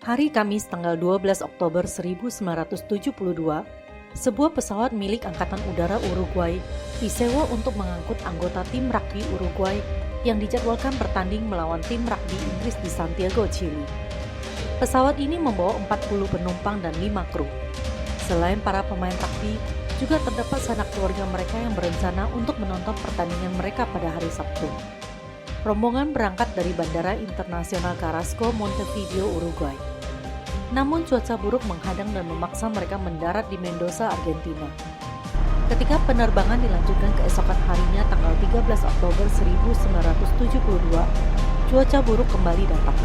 Hari Kamis tanggal 12 Oktober 1972, sebuah pesawat milik Angkatan Udara Uruguay disewa untuk mengangkut anggota tim rugby Uruguay yang dijadwalkan bertanding melawan tim rugby Inggris di Santiago, Chili. Pesawat ini membawa 40 penumpang dan 5 kru. Selain para pemain rugby, juga terdapat sanak keluarga mereka yang berencana untuk menonton pertandingan mereka pada hari Sabtu. Rombongan berangkat dari Bandara Internasional Carrasco, Montevideo, Uruguay. Namun cuaca buruk menghadang dan memaksa mereka mendarat di Mendoza, Argentina. Ketika penerbangan dilanjutkan keesokan harinya tanggal 13 Oktober 1972, cuaca buruk kembali datang.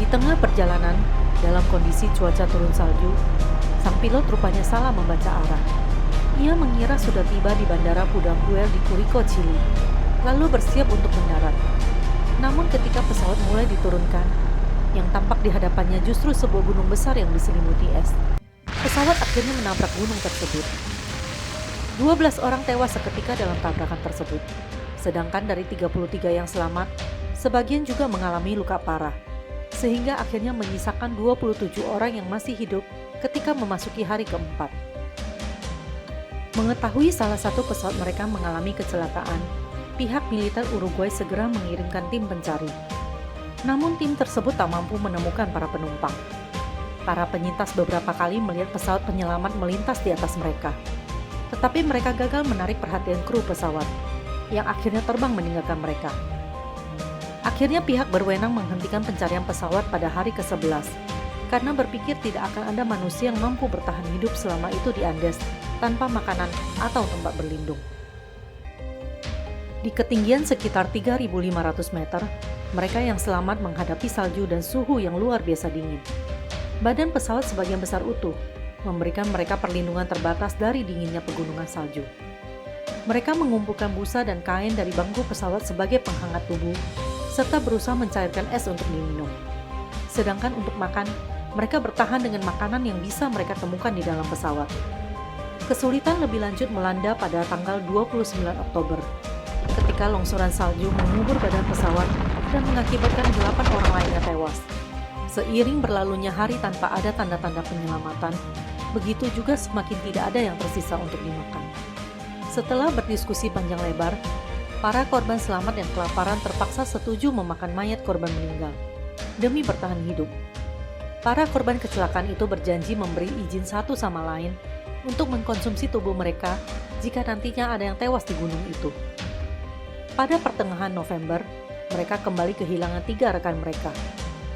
Di tengah perjalanan, dalam kondisi cuaca turun salju, sang pilot rupanya salah membaca arah. Ia mengira sudah tiba di Bandara Pudahuel di Curicó, Chili, lalu bersiap untuk mendarat. Namun ketika pesawat mulai diturunkan, yang tampak di hadapannya justru sebuah gunung besar yang diselimuti es. Pesawat akhirnya menabrak gunung tersebut. 12 orang tewas seketika dalam tabrakan tersebut. Sedangkan dari 33 yang selamat, sebagian juga mengalami luka parah. Sehingga akhirnya menyisakan 27 orang yang masih hidup ketika memasuki hari keempat. Mengetahui salah satu pesawat mereka mengalami kecelakaan, pihak militer Uruguay segera mengirimkan tim pencari. Namun tim tersebut tak mampu menemukan para penumpang. Para penyintas beberapa kali melihat pesawat penyelamat melintas di atas mereka. Tetapi mereka gagal menarik perhatian kru pesawat, yang akhirnya terbang meninggalkan mereka. Akhirnya pihak berwenang menghentikan pencarian pesawat pada hari ke-11, karena berpikir tidak akan ada manusia yang mampu bertahan hidup selama itu di Andes, tanpa makanan atau tempat berlindung. Di ketinggian sekitar 3.500 meter, mereka yang selamat menghadapi salju dan suhu yang luar biasa dingin. Badan pesawat sebagian besar utuh, memberikan mereka perlindungan terbatas dari dinginnya pegunungan salju. Mereka mengumpulkan busa dan kain dari bangku pesawat sebagai penghangat tubuh, serta berusaha mencairkan es untuk diminum. Sedangkan untuk makan, mereka bertahan dengan makanan yang bisa mereka temukan di dalam pesawat. Kesulitan lebih lanjut melanda pada tanggal 29 Oktober, ketika longsoran salju mengubur badan pesawat dan mengakibatkan 8 orang lainnya tewas. Seiring berlalunya hari tanpa ada tanda-tanda penyelamatan, begitu juga semakin tidak ada yang tersisa untuk dimakan. Setelah berdiskusi panjang lebar, para korban selamat yang kelaparan terpaksa setuju memakan mayat korban meninggal, demi bertahan hidup. Para korban kecelakaan itu berjanji memberi izin satu sama lain untuk mengkonsumsi tubuh mereka jika nantinya ada yang tewas di gunung itu. Pada pertengahan November, mereka kembali kehilangan 3 rekan mereka.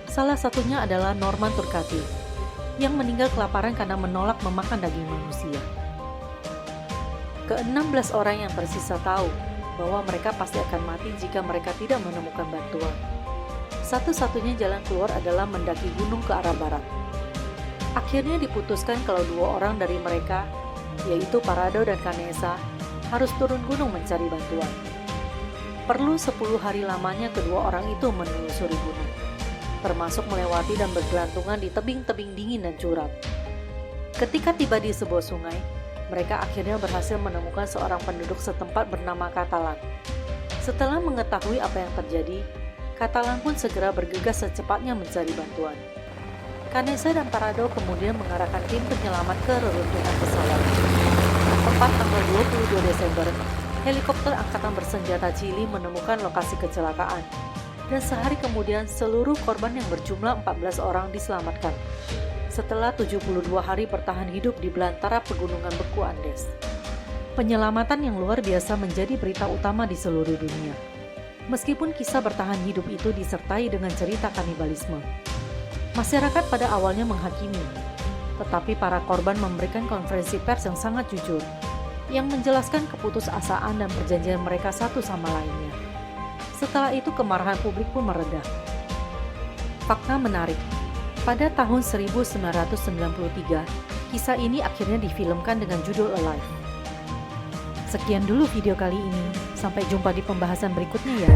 Salah satunya adalah Norman Turcati, yang meninggal kelaparan karena menolak memakan daging manusia. Ke-16 orang yang tersisa tahu bahwa mereka pasti akan mati jika mereka tidak menemukan bantuan. Satu-satunya jalan keluar adalah mendaki gunung ke arah barat. Akhirnya diputuskan kalau 2 orang dari mereka, yaitu Parado dan Canessa, harus turun gunung mencari bantuan. Perlu 10 hari lamanya kedua orang itu menelusuri gunung, termasuk melewati dan bergelantungan di tebing-tebing dingin dan curam. Ketika tiba di sebuah sungai, mereka akhirnya berhasil menemukan seorang penduduk setempat bernama Catalan. Setelah mengetahui apa yang terjadi, Catalan pun segera bergegas secepatnya mencari bantuan. Canessa dan Parado kemudian mengarahkan tim penyelamat ke reruntuhan pesawat. Tepat tanggal 22 Desember, helikopter Angkatan Bersenjata Chili menemukan lokasi kecelakaan, dan sehari kemudian seluruh korban yang berjumlah 14 orang diselamatkan, setelah 72 hari bertahan hidup di belantara pegunungan beku Andes. Penyelamatan yang luar biasa menjadi berita utama di seluruh dunia. Meskipun kisah bertahan hidup itu disertai dengan cerita kanibalisme. Masyarakat pada awalnya menghakimi, tetapi para korban memberikan konferensi pers yang sangat jujur, yang menjelaskan keputusasaan dan perjanjian mereka satu sama lainnya. Setelah itu kemarahan publik pun mereda. Fakta menarik, pada tahun 1993, kisah ini akhirnya difilmkan dengan judul Alive. Sekian dulu video kali ini, sampai jumpa di pembahasan berikutnya ya.